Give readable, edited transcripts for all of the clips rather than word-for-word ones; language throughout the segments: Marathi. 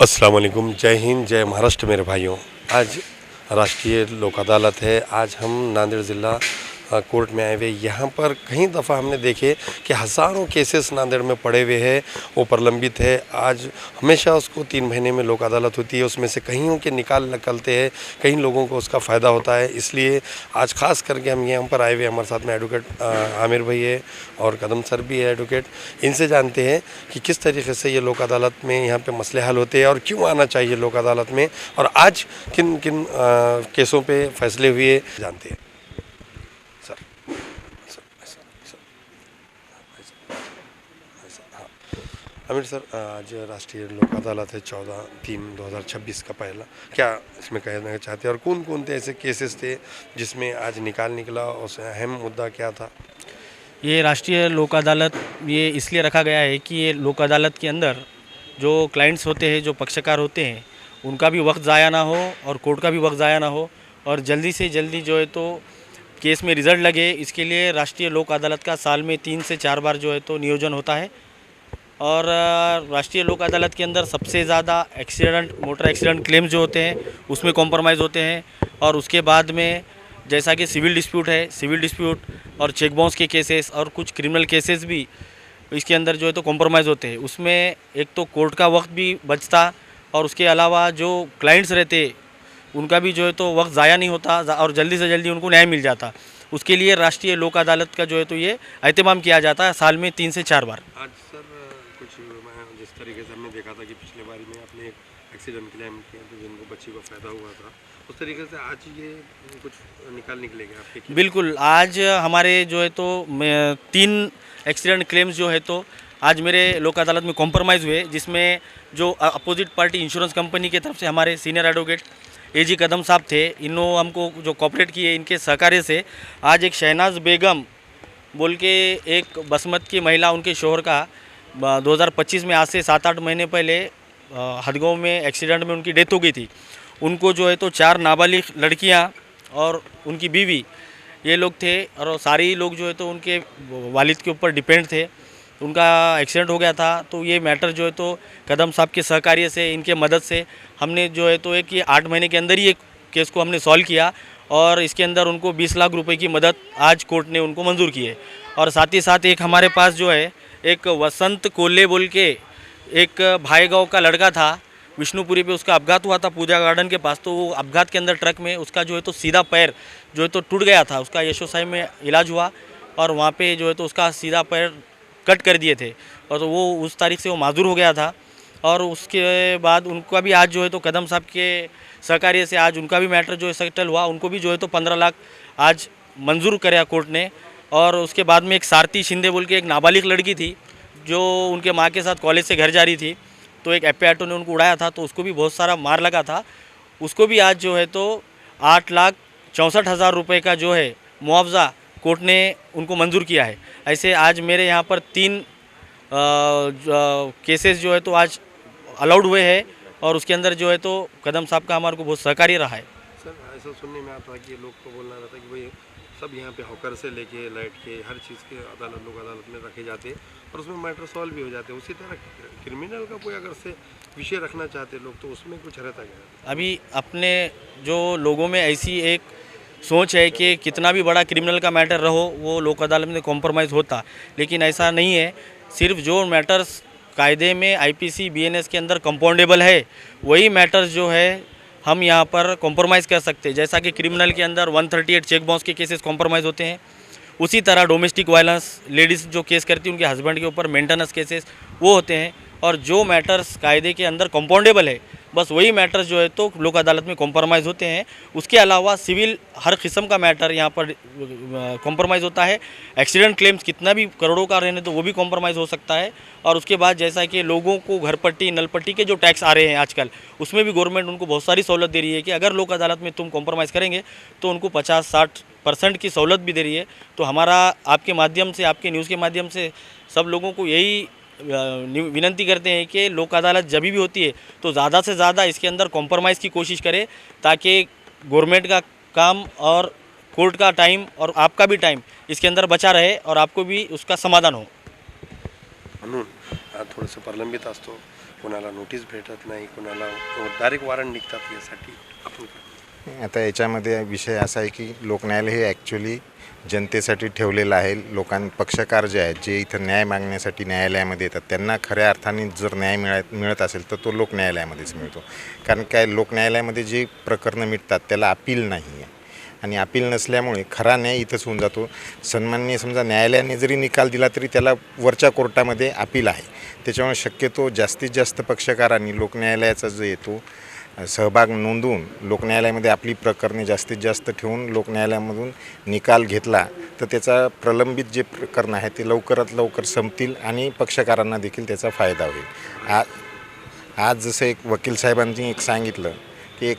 अस्सलाम वालेकुम, जय हिंद, जय महाराष्ट्र मेरे भाइयों। आज राष्ट्रीय लोक अदालत है। आज हम नांदेड़ ज़िला कोर्ट में आए हुए। यहाँ पर कई दफ़ा हमने देखे कि हज़ारों केसेस नांदेड़ में पड़े हुए हैं, वो प्रलंबित है। आज हमेशा उसको 3 महीने में लोक अदालत होती है, उसमें से कईयों के निकलते हैं, कई लोगों को उसका फ़ायदा होता है। इसलिए आज ख़ास करके हम यहाँ पर आए हुए। हमारे साथ में एडवोकेट आमिर भाई है और कदम सर भी है एडवोकेट। इनसे जानते हैं कि किस तरीके से ये लोक अदालत में यहाँ पे मसले हल होते हैं और क्यों आना चाहिए लोक अदालत में, और आज किन किन केसों पे फैसले हुए जानते हैं। सर हाँ, आमिर सर, आज राष्ट्रीय लोक अदालत है 14/3/2026 का पहला, क्या इसमें कहना चाहते हैं और कौन कौन थे ऐसे केसेस थे जिसमें आज निकला, उस अहम मुद्दा क्या था? ये राष्ट्रीय लोक अदालत ये इसलिए रखा गया है कि ये लोक अदालत के अंदर जो क्लाइंट्स होते हैं, जो पक्षकार होते हैं, उनका भी वक्त ज़ाया ना हो और कोर्ट का भी वक्त ज़ाया ना हो, और जल्दी से जल्दी जो है तो केस में रिज़ल्ट लगे, इसके लिए राष्ट्रीय लोक अदालत का साल में 3 से 4 बार जो है तो नियोजन होता है। और राष्ट्रीय लोक अदालत के अंदर सबसे ज़्यादा मोटर एक्सीडेंट क्लेम्स जो होते हैं उसमें कॉम्प्रोमाइज़ होते हैं, और उसके बाद में जैसा कि सिविल डिस्प्यूट और चेक बाउंस के केसेस और कुछ क्रिमिनल केसेस भी इसके अंदर जो है तो कॉम्प्रोमाइज़ होते हैं। उसमें एक तो कोर्ट का वक्त भी बचता, और उसके अलावा जो क्लाइंट्स रहते उनका भी जो है तो वक्त ज़ाया नहीं होता और जल्दी से जल्दी उनको न्याय मिल जाता। उसके लिए राष्ट्रीय लोक अदालत का जो है तो ये एहतमाम किया जाता है साल में 3 से 4 बार। आज सर कुछ जिस तरीके से हमने देखा था कि पिछले बारी में आपने एक एक्सीडेंट क्लेम किया तो जिनको बच्ची को फ़ायदा हुआ था, उस तरीके से आज ये कुछ निकलेगा आपके केस? बिल्कुल, आज हमारे जो है तो 3 एक्सीडेंट क्लेम्स जो है तो आज मेरे लोक अदालत में कॉम्प्रोमाइज़ हुए, जिसमें जो अपोजिट पार्टी इंश्योरेंस कंपनी की तरफ से हमारे सीनियर एडवोकेट एजी कदम साहब थे, इन्होंने हमको जो कोऑपरेट किए, इनके सहकार्य से आज एक शहनाज बेगम बोल के एक बसमत की महिला, उनके शोहर का 2025 में आज से 7-8 महीने पहले हदगांव में एक्सीडेंट में उनकी डेथ हो गई थी। उनको जो है तो 4 नाबालिग लड़कियां और उनकी बीवी, ये लोग थे, और सारे लोग जो है तो उनके वालिद के ऊपर डिपेंड थे। उनका एक्सीडेंट हो गया था, तो ये मैटर जो है तो कदम साहब के सहकार्य से, इनके मदद से हमने जो है तो एक ये 8 महीने के अंदर ही एक केस को हमने सॉल्व किया, और इसके अंदर उनको 20 लाख रुपए की मदद आज कोर्ट ने उनको मंजूर की है। और साथ ही साथ एक हमारे पास जो है एक वसंत कोल्हे बोल के एक भाईगांव का लड़का था, विष्णुपुरी पे उसका अपघात हुआ था पूजा गार्डन के पास। तो वो अपघात के अंदर ट्रक में उसका जो है तो सीधा पैर जो है तो टूट गया था। उसका यशोसाई में इलाज हुआ और वहाँ पे जो है तो उसका सीधा पैर कट कर दिए थे, और तो वो उस तारीख से वो माजूर हो गया था। और उसके बाद उनका भी आज जो है तो कदम साहब के सहकार्य से आज उनका भी मैटर जो है सेटल हुआ। उनको भी जो है तो 15 लाख आज मंजूर कराया कोर्ट ने। और उसके बाद में एक सारथी शिंदे बोल के एक नाबालिग लड़की थी, जो उनके माँ के साथ कॉलेज से घर जा रही थी, तो एक एप्पी ऑटो ने उनको उड़ाया था, तो उसको भी बहुत सारा मार लगा था। उसको भी आज जो है तो 8,64,000 रुपये का जो है मुआवजा कोर्ट ने उनको मंजूर किया है। ऐसे आज मेरे यहाँ पर 3 केसेस जो है तो आज अलाउड हुए हैं, और उसके अंदर जो है तो कदम साहब का हमारे को बहुत सहकार्य रहा है। सर, ऐसा सुनने में आता है कि लोग को बोलना रहता है कि भाई सब यहाँ पे हॉकर से लेके लाइट के हर चीज़ के लोक अदालत में रखे जाते हैं और उसमें मैटर सॉल्व भी हो जाते हैं। उसी तरह क्रिमिनल का कोई अगर से विषय रखना चाहते लोग तो उसमें कुछ रहता क्या? अभी अपने जो लोगों में ऐसी एक सोच है कि कितना भी बड़ा क्रिमिनल का मैटर रहो वो लोक अदालत में कॉम्प्रोमाइज़ होता, लेकिन ऐसा नहीं है। सिर्फ जो मैटर्स कायदे में आईपीसी बीएनएस के अंदर कंपाउंडेबल है, वही मैटर्स जो है हम यहाँ पर कॉम्प्रोमाइज़ कर सकते हैं। जैसा कि क्रिमिनल के अंदर 138 चेक बाउंस के केसेस कॉम्प्रोमाइज़ होते हैं, उसी तरह डोमेस्टिक वायलेंस लेडीज़ जो केस करती हैं उनके हस्बैंड के ऊपर मेंटेनेंस केसेस वो होते हैं। और जो मैटर्स कायदे के अंदर कंपाउंडेबल है, बस वही मैटर्स जो है तो लोक अदालत में कॉम्प्रोमाइज़ होते हैं। उसके अलावा सिविल हर किस्म का मैटर यहाँ पर कॉम्प्रोमाइज़ होता है। एक्सीडेंट क्लेम्स कितना भी करोड़ों का रहने तो वो भी कॉम्प्रोमाइज़ हो सकता है। और उसके बाद जैसा कि लोगों को घर पट्टी नल पट्टी के जो टैक्स आ रहे हैं आजकल, उसमें भी गवर्नमेंट उनको बहुत सारी सहूलत दे रही है कि अगर लोक अदालत में तुम कॉम्प्रोमाइज़ करेंगे तो उनको 50-60% की सहूलत भी दे रही है। तो हमारा आपके माध्यम से, आपके न्यूज़ के माध्यम से सब लोगों को यही विनती करते हैं कि लोक अदालत जब भी होती है तो ज़्यादा से ज़्यादा इसके अंदर कॉम्प्रोमाइज़ की कोशिश करें, ताकि गवर्नमेंट का काम और कोर्ट का टाइम और आपका भी टाइम इसके अंदर बचा रहे और आपको भी उसका समाधान हो. म्हणून थोडंसं प्रलंबित असतो कोणाला नोटीस भेटत नाही, कोणाला डायरेक्ट वॉरंट निघतात यासाठी आपण काय? आता याच्यामध्ये विषय असा आहे की लोकन्यायालय हे ॲक्च्युली जनतेसाठी ठेवलेलं आहे. पक्षकार जे आहेत, जे इथं न्याय मागण्यासाठी न्यायालयामध्ये येतात, त्यांना खऱ्या अर्थाने जर न्याय मिळत असेल तर तो लोकन्यायालयामध्येच मिळतो. कारण काय, लोकन्यायालयामध्ये जी प्रकरणं मिळतात त्याला अपील नाही आहे आणि अपील नसल्यामुळे खरा न्याय इथंच होऊन जातो. सन्माननीय समजा न्यायालयाने जरी निकाल दिला तरी त्याला वरच्या कोर्टामध्ये अपील आहे. त्याच्यामुळे शक्यतो जास्तीत जास्त पक्षकारांनी लोकन्यायालयाचा जो येतो सहभाग नोंदवून लोकन्यायालयामध्ये आपली प्रकरणे जास्तीत जास्त ठेवून लोकन्यायालयामधून निकाल घेतला तर त्याचा प्रलंबित जे प्रकरण आहे ते लवकरात लवकर संपतील आणि पक्षकारांना देखील त्याचा फायदा होईल. आज जसं एक वकील साहेबांनी एक सांगितलं की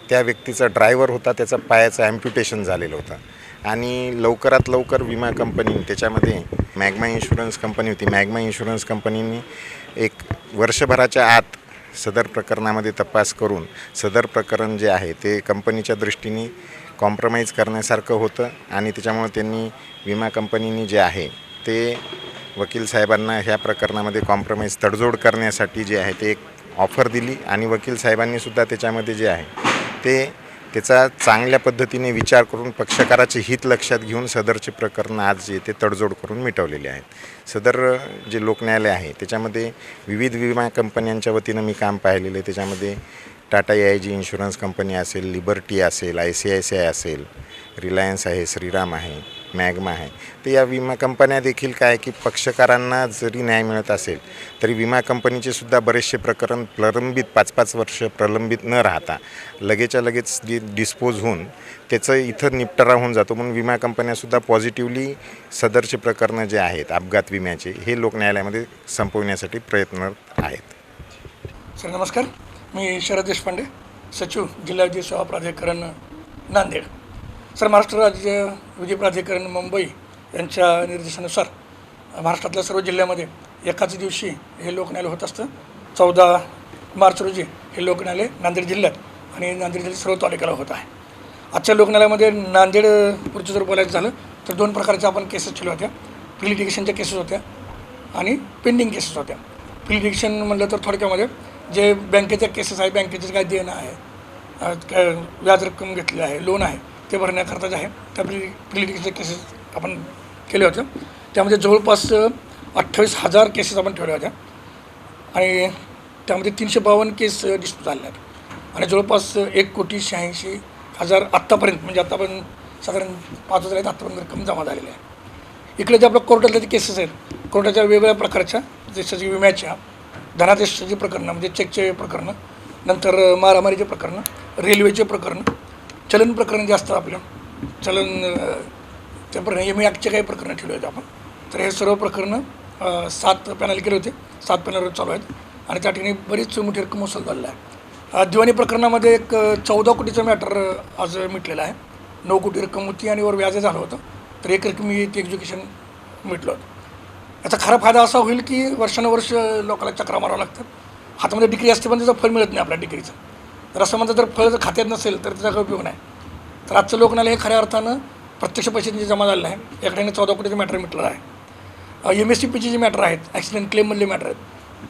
त्या व्यक्तीचा ड्रायव्हर होता, त्याचा पायाचं ॲम्प्युटेशन झालेलं होतं आणि लवकरात लवकर विमा कंपनीने, त्याच्यामध्ये मॅग्मा इन्शुरन्स कंपनी होती, मॅग्मा इन्शुरन्स कंपनीने एक वर्षभराच्या आत सदर प्रकरणामध्ये तपास करून सदर प्रकरण जे आहे ते कंपनीच्या दृष्टीने कॉम्प्रोमाइज करण्यासारखं होतं आणि त्याच्यामुळे त्यांनी विमा कंपनीने जे आहे ते वकील साहेबांना ह्या प्रकरणामध्ये कॉम्प्रोमाइज तडजोड करण्यासाठी जे आहे ते एक ऑफर दिली आणि वकील साहेबांनीसुद्धा त्याच्यामध्ये जे आहे त्याचा चांगल्या पद्धतीने विचार करून पक्षकाराचे हित लक्षात घेऊन सदरचे प्रकरण आज जे ते तडजोड करून मिटवलेले आहेत. सदर जे लोकन्यायालय आहे त्याच्यामध्ये विविध विमा कंपन्यांच्या वतीनं मी काम पाहिलेलं आहे. त्याच्यामध्ये टाटा AIG इन्शुरन्स कंपनी असेल, लिबर्टी असेल, ICICI असेल, रिलायन्स आहे, श्रीराम आहे, मॅग्मा आहे. तर या विमा कंपन्या देखील काय की पक्षकारांना जरी न्याय मिळत असेल तरी विमा कंपनीचे सुद्धा बरेचसे प्रकरण प्रलंबित 5-5 वर्ष प्रलंबित न राहता लगेच्या लगेच डिस्पोज होऊन त्याचं इथं निपटारा होऊन जातो. म्हणून विमा कंपन्यासुद्धा पॉझिटिव्हली सदरचे प्रकरणं जे आहेत अपघात विम्याचे हे लोकन्यायालयामध्ये संपवण्यासाठी प्रयत्नरत आहेत. सर नमस्कार, मी शरद देशपांडे, सचिव जिल्हा विधी सेवा प्राधिकरण नांदेड. सर, महाराष्ट्र राज्य विधी प्राधिकरण मुंबई यांच्या निर्देशानुसार महाराष्ट्रातल्या सर्व जिल्ह्यामध्ये एकाच दिवशी हे लोकन्यायालय होत असतं. 14 मार्च रोजी हे लोकन्यायालय नांदेड जिल्ह्यात आणि नांदेड जिल्ह्यात सर्व तालुक्याला होत आहे. आजच्या लोकन्यायालयामध्ये नांदेडपुरचं जर बोलायचं झालं तर 2 प्रकारच्या आपण केसेस केल्या होत्या. प्री लिटिगेशनच्या केसेस होत्या आणि पेंडिंग केसेस होत्या. प्री लिटिगेशन म्हटलं तर थोडक्यामध्ये जे बँकेच्या केसेस आहे, बँकेचे काय देणं आहे, काय व्याज रक्कम घेतली आहे, लोन आहे, ते भरण्याकरता जे आहे त्या प्री लिटिगेशनच्या केसेस आपण केल्या होत्या. त्यामध्ये जवळपास 28,000 केसेस आपण ठेवल्या होत्या आणि त्यामध्ये 352 केस डिस्पोज झालेल्या आहेत आणि जवळपास 1,86,000 आत्तापर्यंत, म्हणजे आत्तापर्यंत साधारण 5,000 आहेत आत्तापर्यंत रक्कम जमा झालेली आहे. इकडे जे आपल्या कोर्टातल्या जे केसेस आहेत, कोर्टाच्या वेगवेगळ्या प्रकारच्या जसं विम्याच्या, धनादेशाची प्रकरणं म्हणजे चेकचे प्रकरणं, नंतर मारामारीचे प्रकरणं, रेल्वेचे प्रकरणं, चलन प्रकरण जे असतं आपलं चलन त्या प्रकरण ME ॲक्टचे काही प्रकरणं ठेवले होते आपण. तर हे सर्व प्रकरणं 7 पॅनल केले होते, 7 पॅनल चालू आहेत आणि त्या ठिकाणी बरीच मोठी रक्कम वसूल झालेला आहे. दिवाणी प्रकरणामध्ये एक 14 कोटीचं मॅटर आज मिटलेलं आहे. 9 कोटी रक्कम होती आणि वर व्याज झालं होतं, तर 1 रकमी ते एक्झिक्युशन मिटलं होतं. याचा खरा फायदा असा होईल की वर्षानुवर्ष लोकांना चक्रा मारावं लागतं. हातामध्ये डिग्री असते पण त्याचं फळ मिळत नाही आपल्या डिग्रीचं. तर असं म्हणतं जर फळ जर खात्यात नसेल तर त्याचा काही उपयोग नाही. तर आजचं लोकन्यायालय हे खऱ्या अर्थानं प्रत्यक्ष पैसे जे जमा झालेलं आहे, या ठिकाणी 14 कोटीचं मॅटर मिटलं आहे. MSCPचे जे मॅटर आहेत, ॲक्सिडेंट क्लेममधले मॅटर आहेत,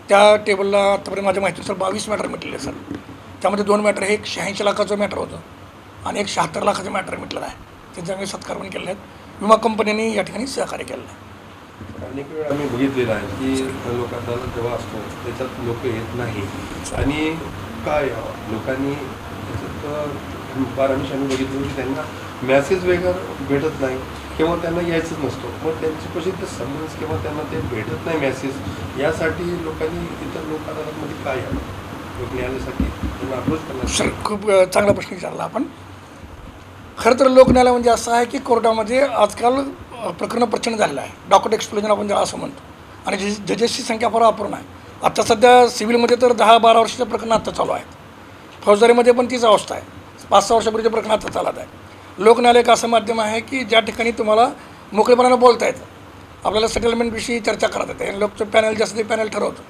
त्या टेबलला आतापर्यंत माझ्या माहितीनुसार 22 मॅटर मिटलेले सर. त्यामध्ये 2 मॅटर हे 86 लाखाचं मॅटर होतं आणि एक 76 लाखाचं मॅटर मिटलेलं आहे. त्यांचे आम्ही सत्कार पण केले आहेत. विमा कंपन्यांनी या ठिकाणी सहकार्य केलेलं आहे. अनेक वेळ आम्ही बघितलेलं आहे की लोक अदालत जेव्हा असतो त्याच्यात लोक येत नाही आणि काय लोकांनी त्याच्यात पारामिश आम्ही बघितलं की त्यांना मॅसेज वगैरे भेटत नाही किंवा त्यांना यायचंच नसतो. मग त्यांच्यापाशी ते समन्स किंवा त्यांना ते भेटत नाही मॅसेज, यासाठी लोकांनी इतर लोक अदालतमध्ये काय यावं, लोक न्यायालयासाठी त्यांना अप्रोच करणार. सर, खूप चांगला प्रश्न विचारला आपण. खरं तर लोकन्यायालय म्हणजे असं आहे की कोर्टामध्ये आजकाल प्रकरणं प्रचंड झालेलं आहे. डॉक्टर एक्सप्लोजन आपण ज्याला असं म्हणतो आणि जजेसची संख्या फार अपूर्ण आहे. आता सध्या सिव्हिलमध्ये तर 10-12 वर्षाचं प्रकरण आता चालू आहेत. फौजदारीमध्ये पण तीच अवस्था आहे. 5-6 वर्षापूर्वीचं प्रकरण आता चालत आहे. लोकन्यायालय एक असं माध्यम आहे की ज्या ठिकाणी तुम्हाला मोकळेपणानं बोलता येतं, आपल्याला सेटलमेंटविषयी चर्चा करता येते आणि लोकचं पॅनल जे असतं ते पॅनल ठरवतं.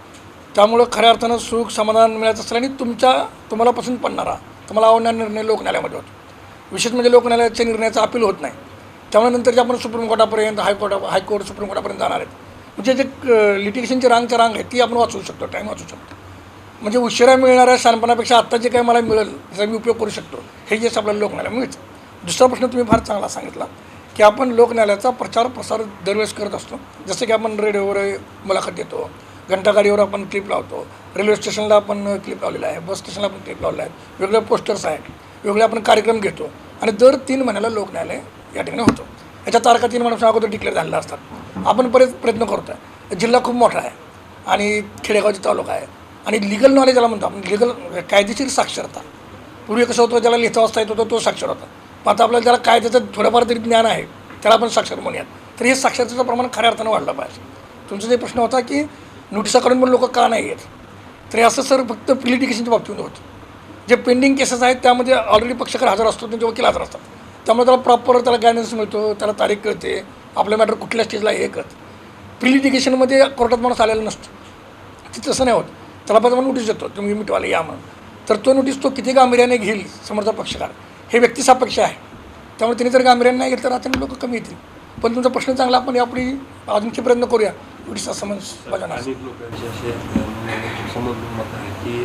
त्यामुळं खऱ्या अर्थानं सुख समाधान मिळायचं असेल आणि तुम्हाला पसंत पडणारा, तुम्हाला आवडणारा निर्णय लोकन्यायालयामध्ये होतो. विशेष म्हणजे लोकन्यायालयाच्या निर्णयाचं अपील होत नाही. त्यामुळे नंतर जे आपण सुप्रीम कोर्टापर्यंत, हायकोर्ट सुप्रीम कोर्टापर्यंत जाणार आहेत, म्हणजे जे लिटिगेशनची रांगच्या रांग आहे ती आपण वाचवू शकतो, टाईम वाचवू शकतो. म्हणजे उशिरा मिळणाऱ्या शहाणपणापेक्षा आत्ता जे काही मला मिळेल त्याचा मी उपयोग करू शकतो हे जे आपल्याला लोकन्यायाला मिळतं. दुसरा प्रश्न तुम्ही फार चांगला सांगितला की आपण लोकन्यायालयाचा प्रचार प्रसार दरवेळेस करत असतो. जसं की आपण रेडिओवर मुलाखत देतो, घंटागाडीवर आपण क्लिप लावतो, रेल्वे स्टेशनला आपण क्लिप लावलेला आहे, बस स्टेशनला आपण क्लिप लावलेला आहे, वेगवेगळे पोस्टर्स आहेत, वेगळे आपण कार्यक्रम घेतो आणि दर 3 महिन्याला लोकन्यायालय या ठिकाणी होतो. याच्या तारखा 3 महिन्यापासून अगोदर डिक्लेअर झालेल्या असतात. आपण बरेच प्रयत्न करतो आहे. जिल्हा खूप मोठा आहे आणि खेडेगावचा तालुका आहे आणि लिगल नॉलेज ज्याला म्हणतो आपण, लिगल कायदेशीर साक्षरता. पूर्वी कसं होतं, ज्याला लिहिता वाचता येत होतं तो साक्षर होता. पण आता आपल्याला ज्याला कायद्याचं थोडंफार तरी ज्ञान आहे त्याला आपण साक्षर म्हणूयात. तर हे साक्षरतेचं प्रमाण खऱ्या अर्थानं वाढलं पाहिजे. तुमचा जे प्रश्न होता की नोटिसा काढून पण लोक का नाही येत, तर हे असं सर फक्त प्रिलिटिगेशनच्या बाबतीमध्ये होतं. जे पेंडिंग केसेस आहेत त्यामध्ये ऑलरेडी पक्षकार हजर असतो, त्यांचे वकील हजर असतात, त्यामुळे त्याला प्रॉपर त्याला गायडन्स मिळतो, त्याला तारीख कळते, आपलं मॅटर कुठल्या स्टेजला हे कळतं. प्रिलिटिगेशनमध्ये कोर्टात माणूस आलेला नसतो, ते तसं नाही होत. त्याला पण आपण नोटीस देतो, तुम्ही मिटवायला या म्हणून. तर तो नोटीस तो किती गांभीर्याने घेईल समोरचा पक्षकार हे व्यक्तिसापेक्ष आहे. त्यामुळे तिने जर गांभीर्याने नाही घेतलं तर आता लोक कमी येतील. पण तुमचा प्रश्न चांगला, आपण यापुढे अजूनचे प्रयत्न करूया नोटीसचा समज बजावणार. अनेक लोकांचे असे समज मत आहे की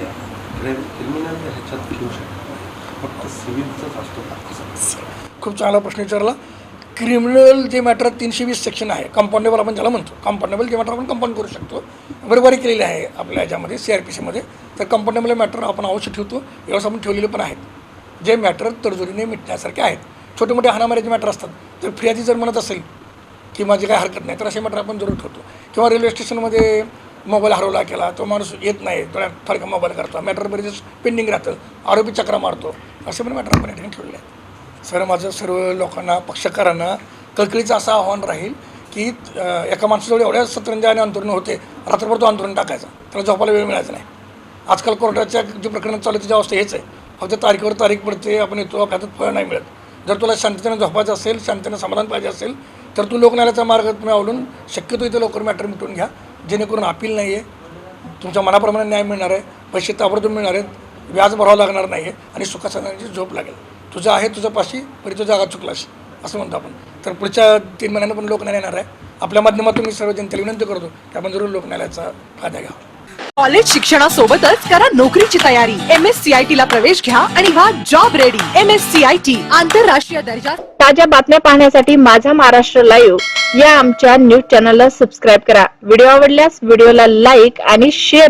क्रिमिनल ह्याच्यात घेऊ शकतो, फक्त सिव्हिलचाच असतो. खूप चांगला प्रश्न विचारला. क्रिमिनल जे मॅटर 320 सेक्शन आहे, कंपाऊंडेबल आपण ज्याला म्हणतो, कंपाऊंडेबल जे मॅटर आपण कंपाऊंड करू शकतो, बरोबरी केलेली आहे आपल्या ह्याच्यामध्ये CRPCमध्ये. तर कंपाऊंडेबल मॅटर आपण अवश्य ठेवतो, यावेळेस आपण ठेवलेले पण आहेत. जे मॅटर तडजोडीने मिटण्यासारखे आहेत. छोटे मोठे हाणामारीचे मॅटर असतात, तर फिर्यादी जर म्हणत असेल की माझी काही हरकत नाही तर असे मॅटर आपण जरूर ठेवतो. किंवा रेल्वे स्टेशनमध्ये मोबाईल हरवला केला, तो माणूस येत नाही, थोड्या फरक मोबाईल करतो, मॅटर बरेच पेंडिंग राहतं, आरोपी चक्रा मारतो, असे पण मॅटर आपण या ठिकाणी ठेवले आहेत. सर, माझं सर्व लोकांना, पक्षकारांना कळकळीचं असं आव्हान राहील की एका माणसाजवळ एवढ्या सतरंजा आणि अंतरुण होते, रात्रभर तो अंतरुण टाकायचा, त्याला झोपायला वेळ मिळायचा नाही. आजकाल कोर्टाच्या जे प्रकरण चालू आहे त्याची अवस्था हेच आहे. फक्त तारीखवर तारीख पडते, आपण येतो, आपल्या हातात फळ नाही मिळत. जर तुला शांततेने झोपायचं असेल, शांततेने समाधान पाहिजे असेल तर तू लोकन्यायालयाचा मार्ग तुम्ही अवलंबून शक्यतो इथे लवकर मॅटर मिटवून घ्या, जेणेकरून अपील नाही आहे, तुमच्या मनाप्रमाणे न्याय मिळणार आहे, पैसे ताबडतोब मिळणार आहेत, व्याज भरावं लागणार नाही आहे आणि सुखासनाची झोप लागेल. तुझं आहे तुझं पाशी, परी तो जागा चुकलास असं म्हणतो आपण. तर पुढच्या 3 महिन्यांना पण लोकन्याय येणार आहे. आपल्या माध्यमातून मी सर्व जनतेला विनंती करतो की आपण जरूर लोकन्यायालयाचा फायदा घ्यावा. कॉलेज शिक्षणासोबतच करा नोकरीची तयारी. MSCIT ला प्रवेश घ्या आणि व्हा जॉब रेडी. MSCIT आंतरराष्ट्रीय दर्जा. ताज्या बातम्या पाहण्यासाठी माझा महाराष्ट्र लाईव्ह या आमच्या न्यूज चॅनलला सबस्क्राईब करा. व्हिडिओ आवडल्यास व्हिडिओला लाईक आणि शेअर